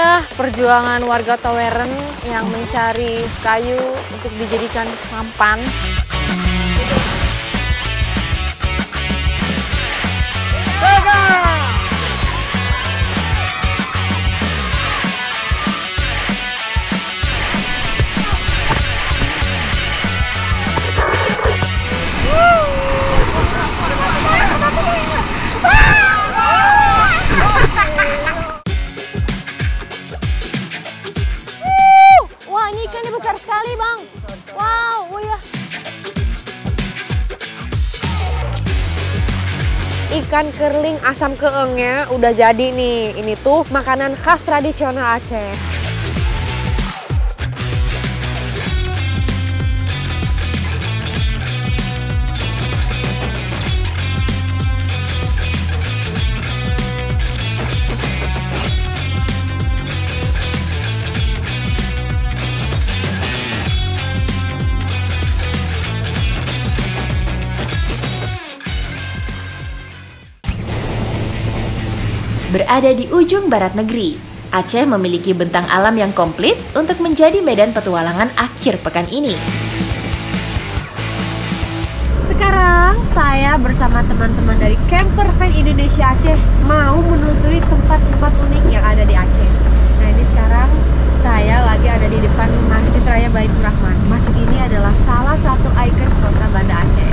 dia perjuangan warga Taweren yang mencari kayu untuk dijadikan sampan. Wah, ini ikannya besar sekali, Bang. Wow, oh ya. Ikan kerling asam keengnya udah jadi nih. Ini tuh makanan khas tradisional Aceh. Berada di ujung barat negeri, Aceh memiliki bentang alam yang komplit untuk menjadi medan petualangan akhir pekan ini. Sekarang saya bersama teman-teman dari Camper Van Indonesia Aceh mau menelusuri tempat-tempat unik yang ada di Aceh. Nah, ini sekarang saya lagi ada di depan Masjid Raya Baitur Rahman. Masjid ini adalah salah satu ikon kota Banda Aceh.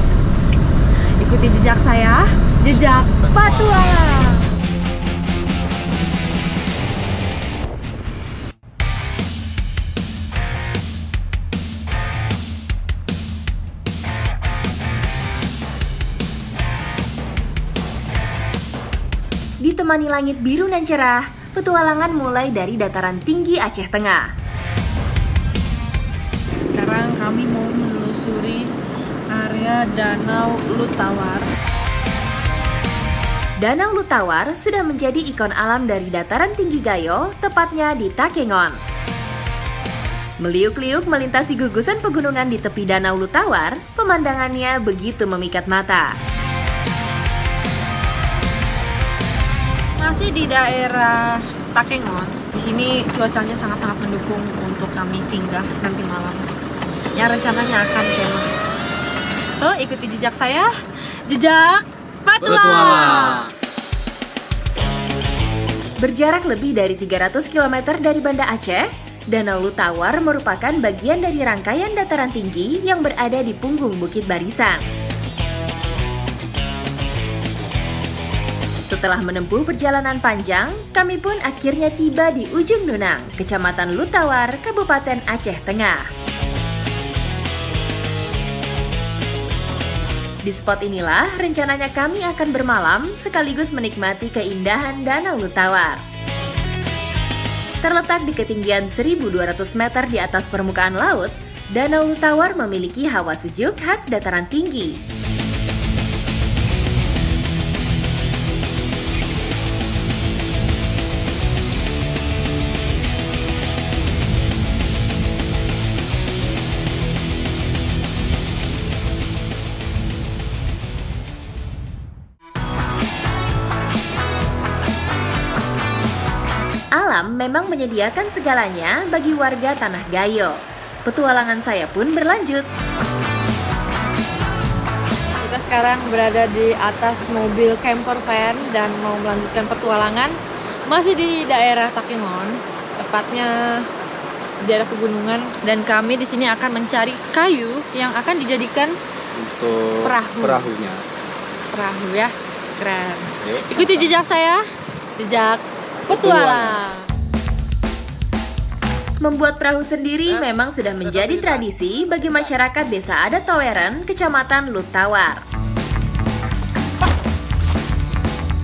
Ikuti jejak saya, jejak petualang. Ditemani langit biru dan cerah, petualangan mulai dari dataran tinggi Aceh Tengah. Sekarang kami mau menelusuri area Danau Lutawar. Danau Lutawar sudah menjadi ikon alam dari dataran tinggi Gayo, tepatnya di Takengon. Meliuk-liuk melintasi gugusan pegunungan di tepi Danau Lutawar, pemandangannya begitu memikat mata. Masih di daerah Takengon. Di sini cuacanya sangat-sangat mendukung untuk kami singgah nanti malam. Ya, rencananya akan kemah. So, ikuti jejak saya, jejak petualang. Berjarak lebih dari 300 km dari Banda Aceh, Danau Lutawar merupakan bagian dari rangkaian dataran tinggi yang berada di punggung Bukit Barisan. Setelah menempuh perjalanan panjang, kami pun akhirnya tiba di ujung Nunang, Kecamatan Lutawar, Kabupaten Aceh Tengah. Di spot inilah rencananya kami akan bermalam sekaligus menikmati keindahan Danau Lutawar. Terletak di ketinggian 1.200 meter di atas permukaan laut, Danau Lutawar memiliki hawa sejuk khas dataran tinggi. Alam memang menyediakan segalanya bagi warga Tanah Gayo. Petualangan saya pun berlanjut. Kita sekarang berada di atas mobil camper van dan mau melanjutkan petualangan. Masih di daerah Takengon, tepatnya di daerah pegunungan. Dan kami di sini akan mencari kayu yang akan dijadikan untuk perahunya. Perahu ya, keren. Yuk, Ikuti jejak saya, jejak petualang. Membuat perahu sendiri memang sudah menjadi tradisi bagi masyarakat Desa Adat Taweren, Kecamatan Lutawar.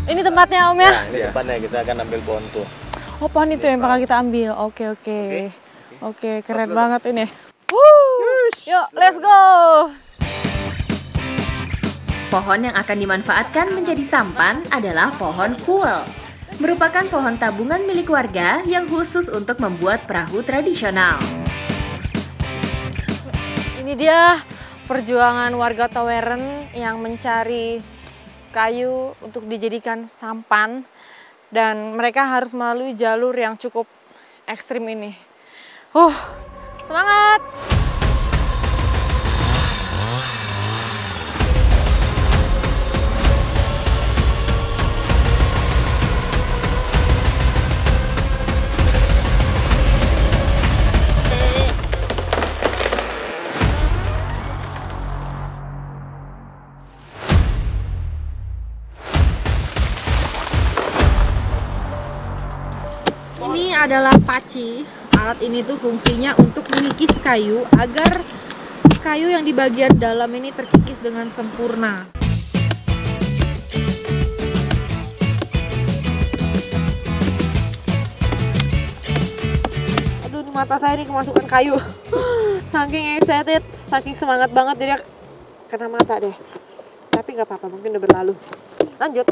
Ini tempatnya Om ya? Nah, ini depannya kita akan ambil pohon tuh. Oh, pohon itu yang bakal kita ambil. Oke, keren banget ini. Yuk, let's go. Pohon yang akan dimanfaatkan menjadi sampan adalah pohon kuel. Merupakan pohon tabungan milik warga yang khusus untuk membuat perahu tradisional. Ini dia perjuangan warga Taweren yang mencari kayu untuk dijadikan sampan, dan mereka harus melalui jalur yang cukup ekstrim ini. Semangat! Ini adalah paci. Alat ini tuh fungsinya untuk mengikis kayu agar kayu yang di bagian dalam ini terkikis dengan sempurna. Aduh, di mata saya ini kemasukan kayu. Saking excited, saking semangat banget jadi kena mata deh. Tapi nggak apa-apa, mungkin udah berlalu. Lanjut.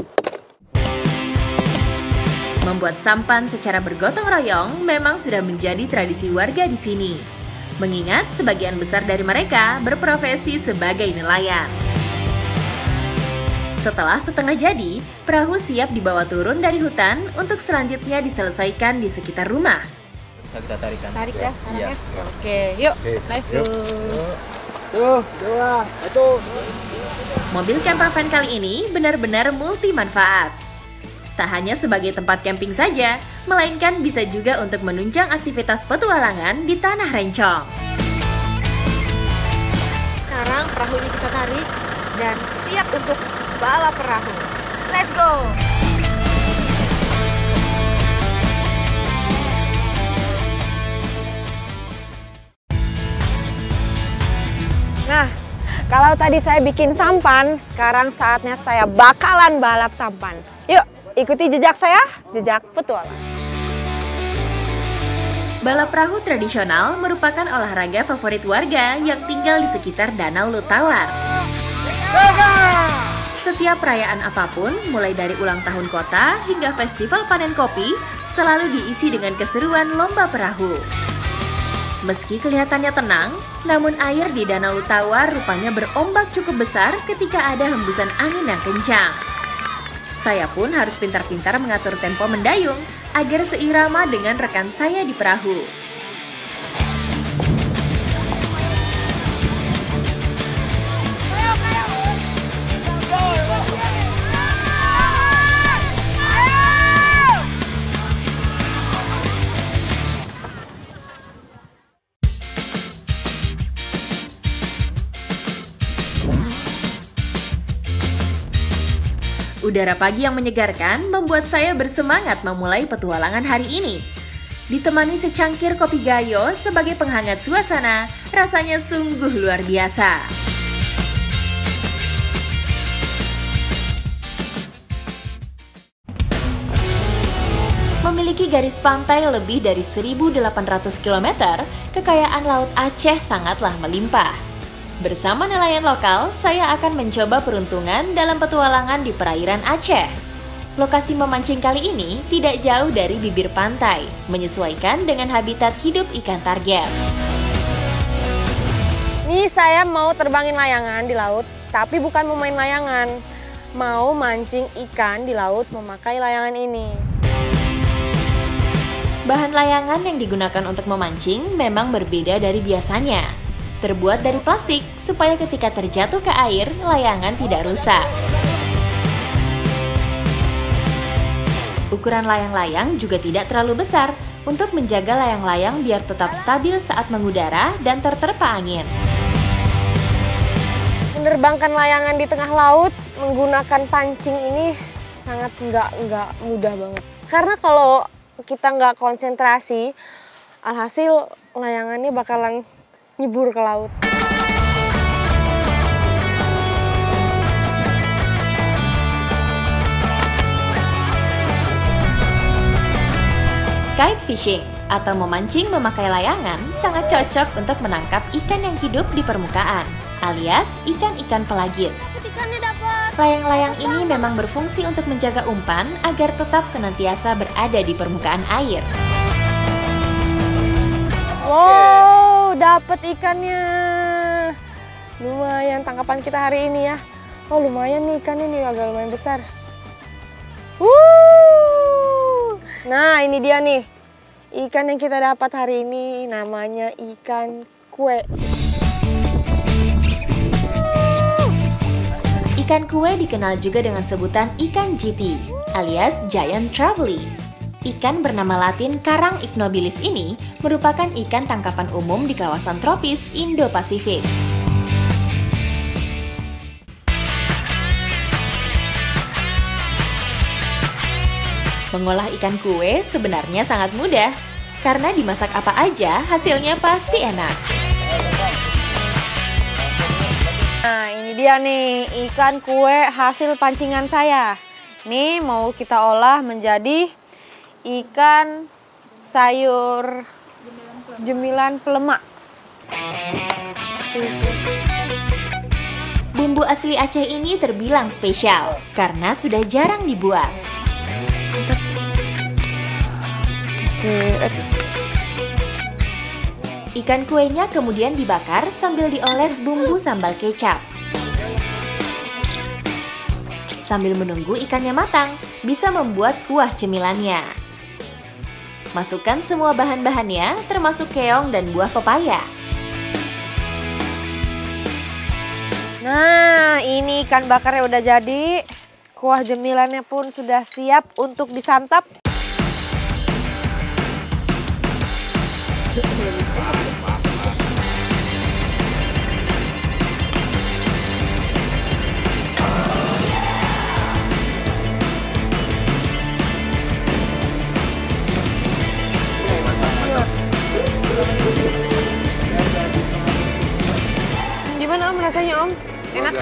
Membuat sampan secara bergotong royong memang sudah menjadi tradisi warga di sini. Mengingat sebagian besar dari mereka berprofesi sebagai nelayan. Setelah setengah jadi, perahu siap dibawa turun dari hutan untuk selanjutnya diselesaikan di sekitar rumah. Bisa kita tarikan. Tarik ya sekarang Iya. ya. Oke, yuk. Let's go. Tuh, dua, satu. Mobil camper van kali ini benar-benar multi manfaat. Tak hanya sebagai tempat camping saja, melainkan bisa juga untuk menunjang aktivitas petualangan di tanah rencong. Sekarang perahu ini kita tarik dan siap untuk balap perahu. Let's go! Nah, kalau tadi saya bikin sampan, sekarang saatnya saya bakalan balap sampan. Yuk, ikuti jejak saya, jejak petualang. Balap perahu tradisional merupakan olahraga favorit warga yang tinggal di sekitar Danau Lutawar. Setiap perayaan apapun, mulai dari ulang tahun kota hingga festival panen kopi, selalu diisi dengan keseruan lomba perahu. Meski kelihatannya tenang, namun air di Danau Lutawar rupanya berombak cukup besar ketika ada hembusan angin yang kencang. Saya pun harus pintar-pintar mengatur tempo mendayung agar seirama dengan rekan saya di perahu. Udara pagi yang menyegarkan membuat saya bersemangat memulai petualangan hari ini. Ditemani secangkir kopi gayo sebagai penghangat suasana, rasanya sungguh luar biasa. Memiliki garis pantai lebih dari 1.800 km, kekayaan Laut Aceh sangatlah melimpah. Bersama nelayan lokal, saya akan mencoba peruntungan dalam petualangan di perairan Aceh. Lokasi memancing kali ini tidak jauh dari bibir pantai, menyesuaikan dengan habitat hidup ikan target. Nih saya mau terbangin layangan di laut, tapi bukan mau main layangan. Mau mancing ikan di laut memakai layangan ini. Bahan layangan yang digunakan untuk memancing memang berbeda dari biasanya. Terbuat dari plastik supaya ketika terjatuh ke air, layangan tidak rusak. Ukuran layang-layang juga tidak terlalu besar untuk menjaga layang-layang biar tetap stabil saat mengudara dan terterpa angin. Menerbangkan layangan di tengah laut menggunakan pancing ini sangat nggak mudah banget. Karena kalau kita nggak konsentrasi, alhasil layangannya bakalan nyebur ke laut. Kite fishing atau memancing memakai layangan sangat cocok untuk menangkap ikan yang hidup di permukaan, alias ikan-ikan pelagis. Ikannya dapat. Layang-layang ini memang berfungsi untuk menjaga umpan agar tetap senantiasa berada di permukaan air. Wow, dapat ikannya. Lumayan tangkapan kita hari ini ya. Oh, lumayan nih ikan ini, agak lumayan besar. Nah, ini dia nih. Ikan yang kita dapat hari ini namanya ikan kue. Ikan kue dikenal juga dengan sebutan ikan GT, alias Giant Trevally. Ikan bernama latin Karang ignobilis ini merupakan ikan tangkapan umum di kawasan tropis Indo-Pasifik. Mengolah ikan kue sebenarnya sangat mudah, karena dimasak apa aja hasilnya pasti enak. Nah, ini dia nih ikan kue hasil pancingan saya. Nih mau kita olah menjadi ikan sayur jemilan pelemak. Bumbu asli Aceh ini terbilang spesial karena sudah jarang dibuat. Ikan kuenya kemudian dibakar sambil dioles bumbu sambal kecap. Sambil menunggu ikannya matang, bisa membuat kuah cemilannya. Masukkan semua bahan-bahannya, termasuk keong dan buah pepaya. Nah, ini ikan bakarnya udah jadi. Kuah jemilannya pun sudah siap untuk disantap. Gimana Om rasanya Om? Enak?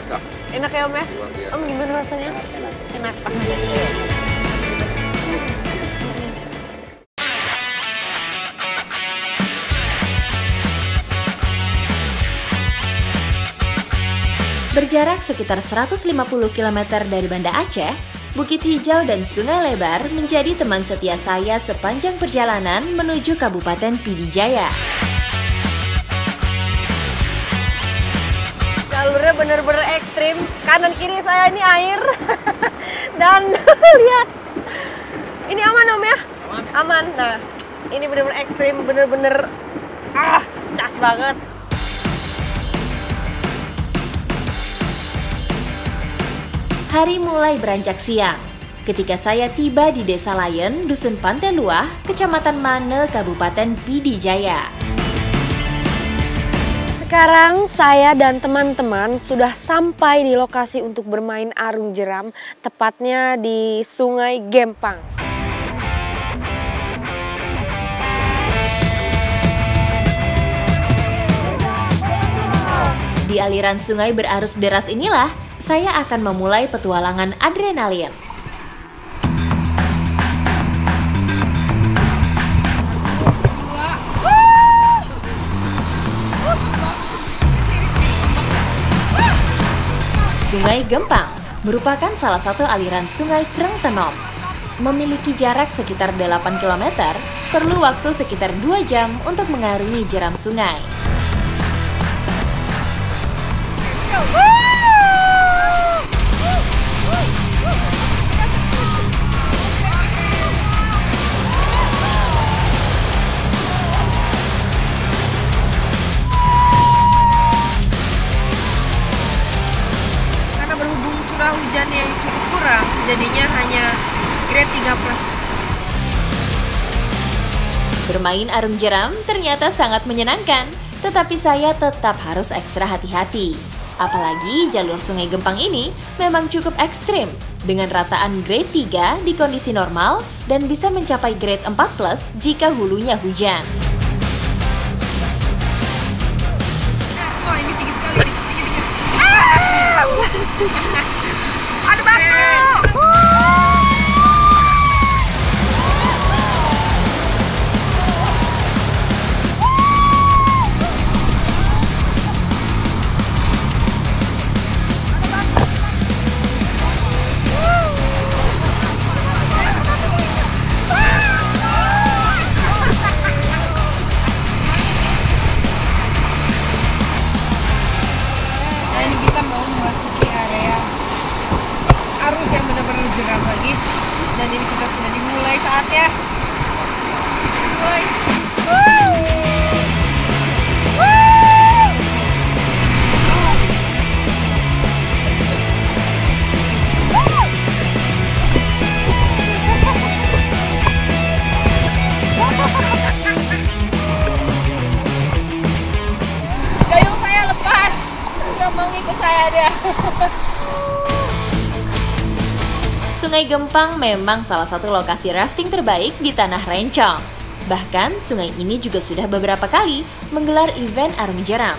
Enak ya Om ya? Om gimana rasanya? Enak. Berjarak sekitar 150 km dari Banda Aceh, Bukit Hijau dan Sungai Lebar menjadi teman setia saya sepanjang perjalanan menuju Kabupaten Pidijaya. Jalurnya bener-bener ekstrim, kanan kiri saya ini air. Dan lihat, ini aman Om ya? Aman. Nah, ini bener-bener ekstrim, bener-bener cas banget. Hari mulai beranjak siang, ketika saya tiba di Desa Layen, Dusun Pantai Luah, Kecamatan Mane, Kabupaten Pidijaya. Sekarang saya dan teman-teman sudah sampai di lokasi untuk bermain arung jeram, tepatnya di Sungai Gempang. Di aliran sungai berarus deras inilah, saya akan memulai petualangan adrenalin. Sungai Gempang merupakan salah satu aliran sungai Krengtenom. Memiliki jarak sekitar 8 km, perlu waktu sekitar 2 jam untuk mengarungi jeram sungai. Karena berhubung curah hujan yang cukup kurang, jadinya hanya grade 3+. Bermain arung jeram ternyata sangat menyenangkan, tetapi saya tetap harus ekstra hati-hati. Apalagi jalur Sungai Gempang ini memang cukup ekstrim, dengan rataan grade 3 di kondisi normal dan bisa mencapai grade 4+ jika hulunya hujan. Wah, ini tinggi sekali. Ada batu! Nah, ini kita mau memasuki area arus yang benar-benar jeram lagi, dan ini kita sudah dimulai saatnya. mulai. Gayung saya lepas, nggak mau ngikut saya dia. Sungai Gempang memang salah satu lokasi rafting terbaik di Tanah Rencong. Bahkan sungai ini juga sudah beberapa kali menggelar event arung jeram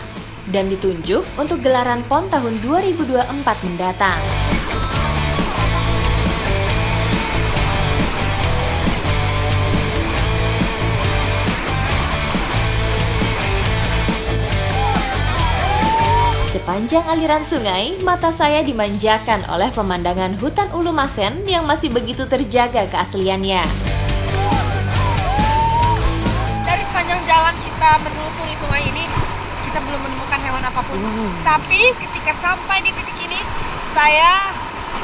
dan ditunjuk untuk gelaran PON tahun 2024 mendatang. Sepanjang aliran sungai, mata saya dimanjakan oleh pemandangan hutan Ulu Masen yang masih begitu terjaga keasliannya. Dari sepanjang jalan kita menelusuri sungai ini, kita belum menemukan hewan apapun. Tapi ketika sampai di titik ini, saya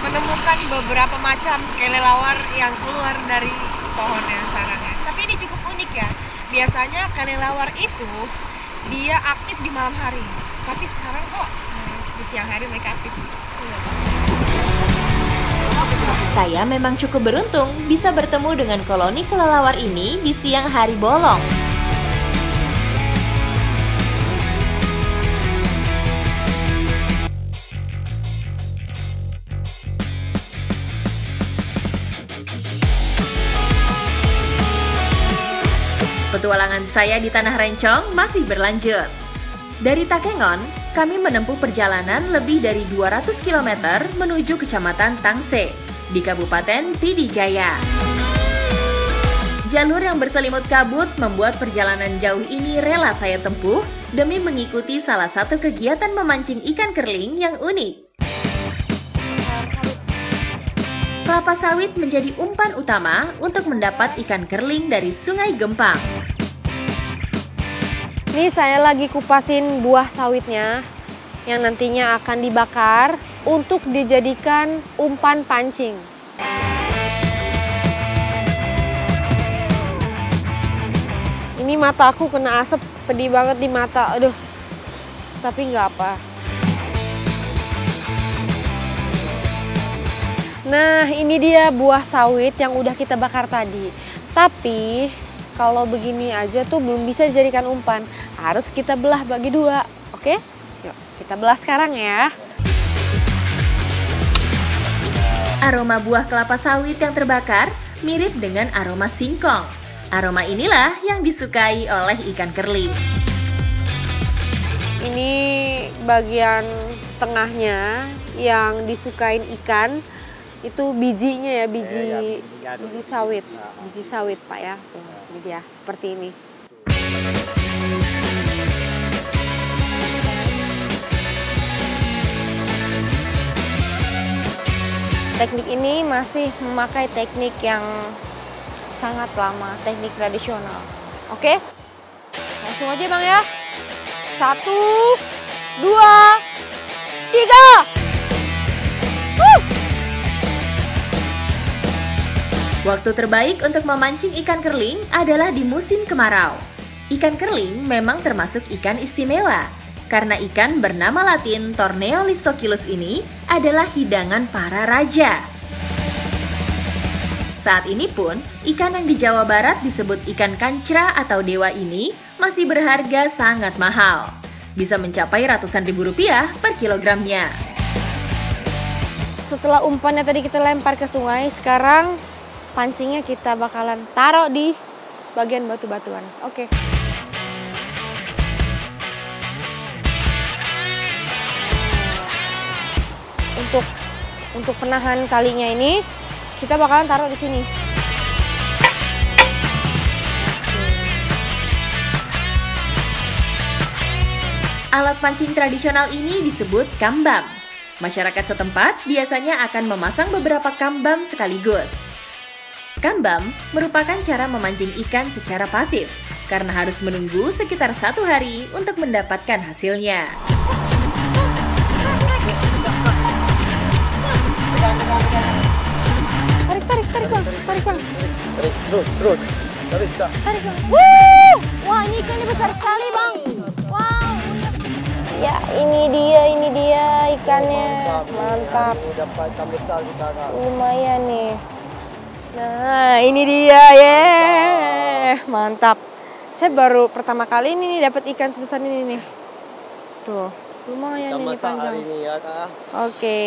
menemukan beberapa macam kelelawar yang keluar dari pohonnya sarangnya. Tapi ini cukup unik ya. Biasanya kelelawar itu dia aktif di malam hari. Tapi sekarang kok di siang hari mereka aktif. Saya memang cukup beruntung bisa bertemu dengan koloni kelelawar ini di siang hari bolong. Petualangan saya di Tanah Rencong masih berlanjut. Dari Takengon, kami menempuh perjalanan lebih dari 200 km menuju Kecamatan Tangse di Kabupaten Pidijaya. Jalur yang berselimut kabut membuat perjalanan jauh ini rela saya tempuh demi mengikuti salah satu kegiatan memancing ikan kerling yang unik. Kelapa sawit menjadi umpan utama untuk mendapat ikan kerling dari Sungai Gempang. Ini saya lagi kupasin buah sawitnya yang nantinya akan dibakar untuk dijadikan umpan pancing. Ini mata aku kena asap, pedih banget di mata, aduh. Tapi nggak apa. Nah, ini dia buah sawit yang udah kita bakar tadi. Tapi kalau begini aja tuh belum bisa dijadikan umpan. Harus kita belah bagi dua, oke? Yuk, kita belah sekarang ya. Aroma buah kelapa sawit yang terbakar mirip dengan aroma singkong. Aroma inilah yang disukai oleh ikan kerling. Ini bagian tengahnya yang disukain ikan. Itu bijinya ya, biji sawit. Biji sawit, Pak ya. Tuh, ini dia, seperti ini. Teknik ini masih memakai teknik yang sangat lama, teknik tradisional. Oke? Langsung aja Bang ya. 1, 2, 3. Waktu terbaik untuk memancing ikan kerling adalah di musim kemarau. Ikan kerling memang termasuk ikan istimewa, karena ikan bernama latin Torneo Lysocilus ini adalah hidangan para raja. Saat ini pun, ikan yang di Jawa Barat disebut ikan kancra atau dewa ini masih berharga sangat mahal. Bisa mencapai ratusan ribu rupiah per kilogramnya. Setelah umpannya tadi kita lempar ke sungai, sekarang pancingnya kita bakalan taruh di bagian batu-batuan. Oke. Untuk penahan talinya ini kita bakalan taruh di sini. Alat pancing tradisional ini disebut kambam. Masyarakat setempat biasanya akan memasang beberapa kambam sekaligus. Kambam merupakan cara memancing ikan secara pasif, karena harus menunggu sekitar 1 hari untuk mendapatkan hasilnya. Tarik bang. Terus. Tarik tak? Tarik bang. Wuh! Wah ini ikannya besar sekali bang. Wow. Ya ini dia ikannya. Mantap. Ini dapat ikan besar kita kak. Lumayan nih. Nah ini dia ya. Mantap. Saya baru pertama kali ini nih dapat ikan sebesar ini nih. Tuh lumayan Kita ini masak panjang. hari ini ya kak. Oke.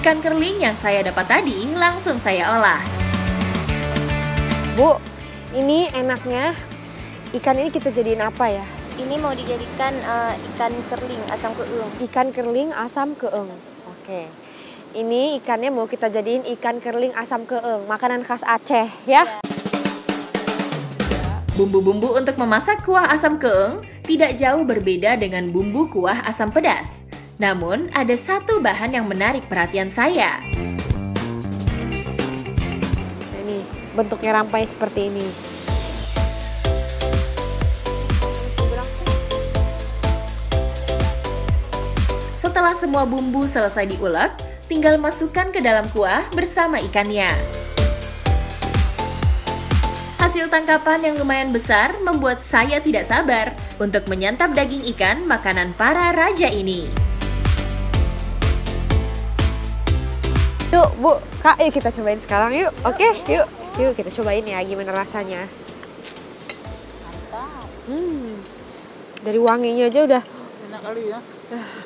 Ikan kerling yang saya dapat tadi langsung saya olah. Bu, ini enaknya ikan ini kita jadiin apa ya? Ini mau dijadikan ikan kerling asam keung. Ikan kerling asam keeng. Oke. Ini ikannya mau kita jadiin ikan kerling asam keeng, makanan khas Aceh ya. Bumbu-bumbu untuk memasak kuah asam keeng tidak jauh berbeda dengan bumbu kuah asam pedas. Namun, ada satu bahan yang menarik perhatian saya. Nah, ini bentuknya rampai seperti ini. Setelah semua bumbu selesai diulek, tinggal masukkan ke dalam kuah bersama ikannya. Hasil tangkapan yang lumayan besar membuat saya tidak sabar untuk menyantap daging ikan makanan para raja ini. Yuk Bu, Kak, yuk kita cobain sekarang yuk. Oke, yuk. Yuk kita cobain ya gimana rasanya. Dari wanginya aja udah Enak kali ya.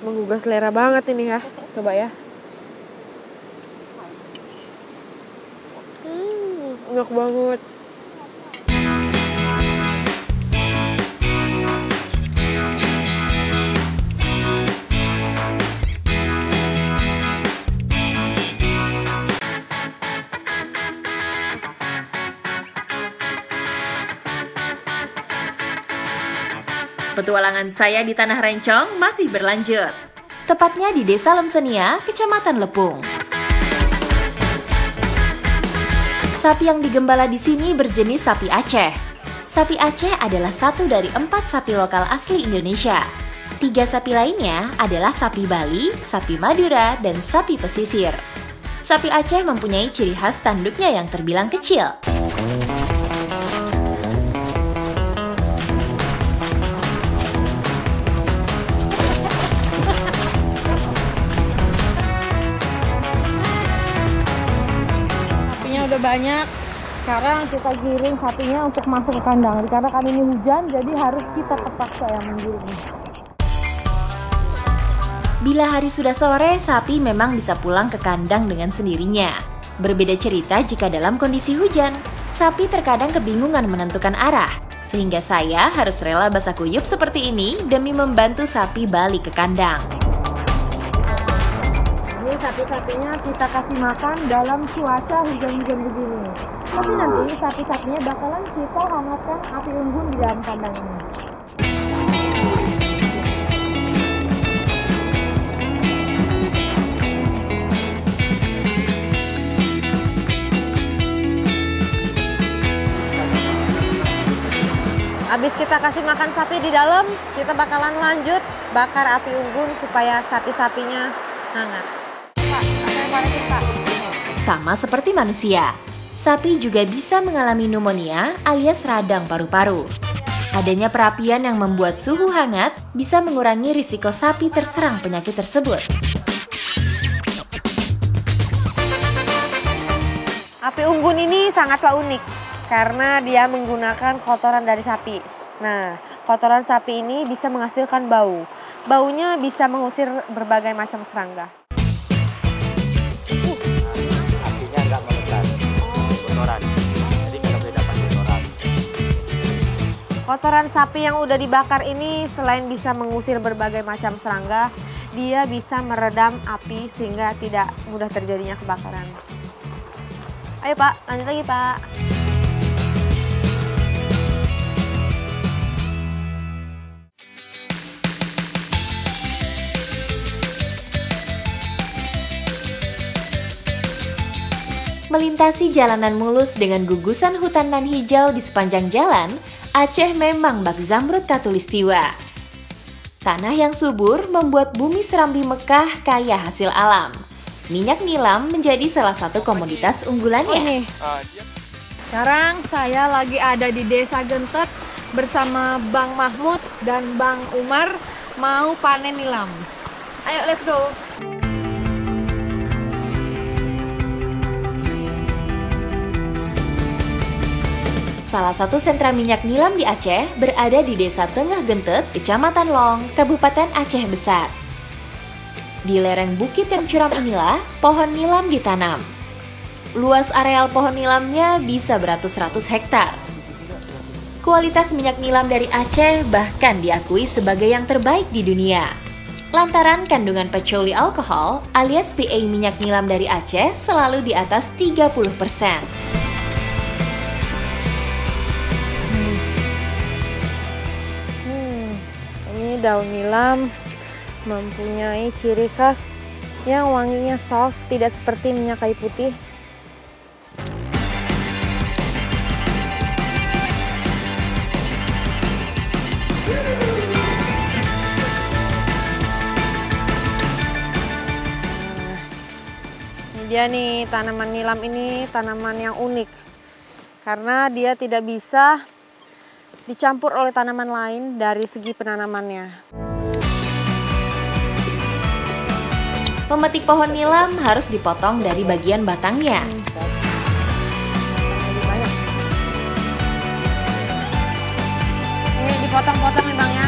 menggugah selera banget ini ya. Coba ya. Enak banget. Petualangan saya di Tanah Rencong masih berlanjut. Tepatnya di Desa Lemsenia, Kecamatan Lepung. Sapi yang digembala di sini berjenis sapi Aceh. Sapi Aceh adalah satu dari 4 sapi lokal asli Indonesia. 3 sapi lainnya adalah sapi Bali, sapi Madura, dan sapi pesisir. Sapi Aceh mempunyai ciri khas tanduknya yang terbilang kecil. Udah banyak. Sekarang kita giring sapinya untuk masuk ke kandang. Karena kan ini hujan, jadi harus kita terpaksa yang menggiring. Bila hari sudah sore, sapi memang bisa pulang ke kandang dengan sendirinya. Berbeda cerita jika dalam kondisi hujan, sapi terkadang kebingungan menentukan arah. Sehingga saya harus rela basah kuyup seperti ini demi membantu sapi balik ke kandang. Ini sapi-sapinya kita kasih makan dalam cuaca hujan-hujan begini. Tapi nanti sapi-sapinya bakalan kita hangatkan api unggun di dalam kandang ini. Habis kita kasih makan sapi di dalam, kita bakalan lanjut bakar api unggun supaya sapi-sapinya hangat. Sama seperti manusia, sapi juga bisa mengalami pneumonia alias radang paru-paru. Adanya perapian yang membuat suhu hangat bisa mengurangi risiko sapi terserang penyakit tersebut. Api unggun ini sangatlah unik karena dia menggunakan kotoran dari sapi. Nah, kotoran sapi ini bisa menghasilkan bau. Baunya bisa mengusir berbagai macam serangga. Apinya nggak melekat. Kotoran. Jadi kita boleh dapat kotoran. Kotoran sapi yang udah dibakar ini selain bisa mengusir berbagai macam serangga, dia bisa meredam api sehingga tidak mudah terjadinya kebakaran. Ayo Pak, lanjut lagi Pak. Melintasi jalanan mulus dengan gugusan hutan nan hijau di sepanjang jalan, Aceh memang bak zamrud khatulistiwa. Tanah yang subur membuat bumi Serambi Mekah kaya hasil alam. minyak nilam menjadi salah satu komoditas unggulannya. Sekarang saya lagi ada di Desa Gentet bersama Bang Mahmud dan Bang Umar mau panen nilam. Ayo, let's go. Salah satu sentra minyak nilam di Aceh berada di Desa Tengah Gentet, Kecamatan Long, Kabupaten Aceh Besar. Di lereng bukit yang curam inilah pohon nilam ditanam. Luas areal pohon nilamnya bisa beratus-ratus hektar. Kualitas minyak nilam dari Aceh bahkan diakui sebagai yang terbaik di dunia. Lantaran kandungan petroli alkohol alias PA minyak nilam dari Aceh selalu di atas 30%. Ini daun nilam mempunyai ciri khas yang wanginya soft, tidak seperti minyak kayu putih. Ini dia nih, tanaman nilam ini tanaman yang unik karena dia tidak bisa dicampur oleh tanaman lain dari segi penanamannya. Memetik pohon nilam harus dipotong dari bagian batangnya. Ini dipotong-potong nih Bang ya.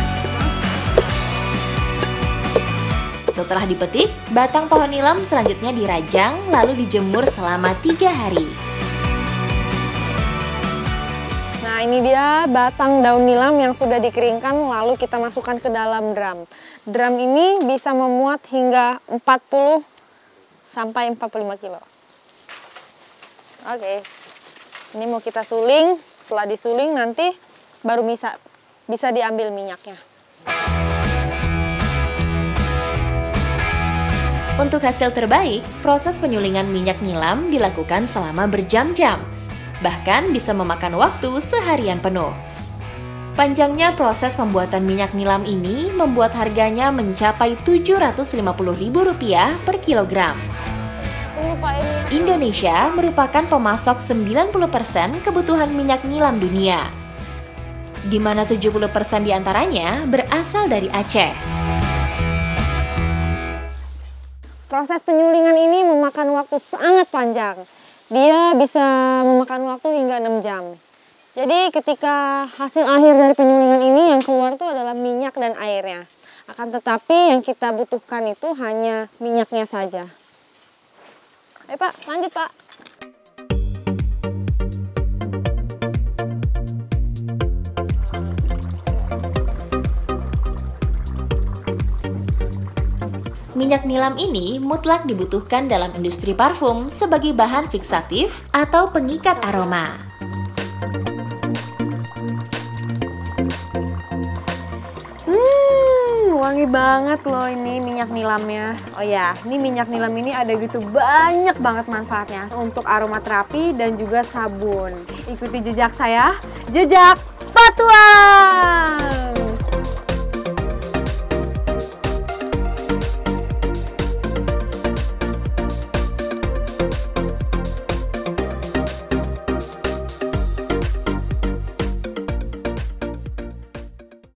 Setelah dipetik, batang pohon nilam selanjutnya dirajang lalu dijemur selama 3 hari. Nah, ini dia batang daun nilam yang sudah dikeringkan lalu kita masukkan ke dalam drum. Drum ini bisa memuat hingga 40 sampai 45 kilo. Oke. Ini mau kita suling, setelah disuling nanti baru bisa diambil minyaknya. Untuk hasil terbaik, proses penyulingan minyak nilam dilakukan selama berjam-jam. Bahkan bisa memakan waktu seharian penuh. Panjangnya proses pembuatan minyak nilam ini membuat harganya mencapai Rp750.000 per kilogram. Indonesia merupakan pemasok 90% kebutuhan minyak nilam dunia, di mana 70% diantaranya berasal dari Aceh. Proses penyulingan ini memakan waktu sangat panjang. Dia bisa memakan waktu hingga 6 jam. Jadi ketika hasil akhir dari penyulingan ini yang keluar itu adalah minyak dan airnya. Akan tetapi yang kita butuhkan itu hanya minyaknya saja. Ayo Pak, lanjut Pak. Minyak nilam ini mutlak dibutuhkan dalam industri parfum sebagai bahan fiksatif atau pengikat aroma. Wangi banget loh ini minyak nilamnya. Oh ya, ini minyak nilam ini ada gitu banyak banget manfaatnya untuk aromaterapi dan juga sabun. Ikuti jejak saya, jejak Patuang!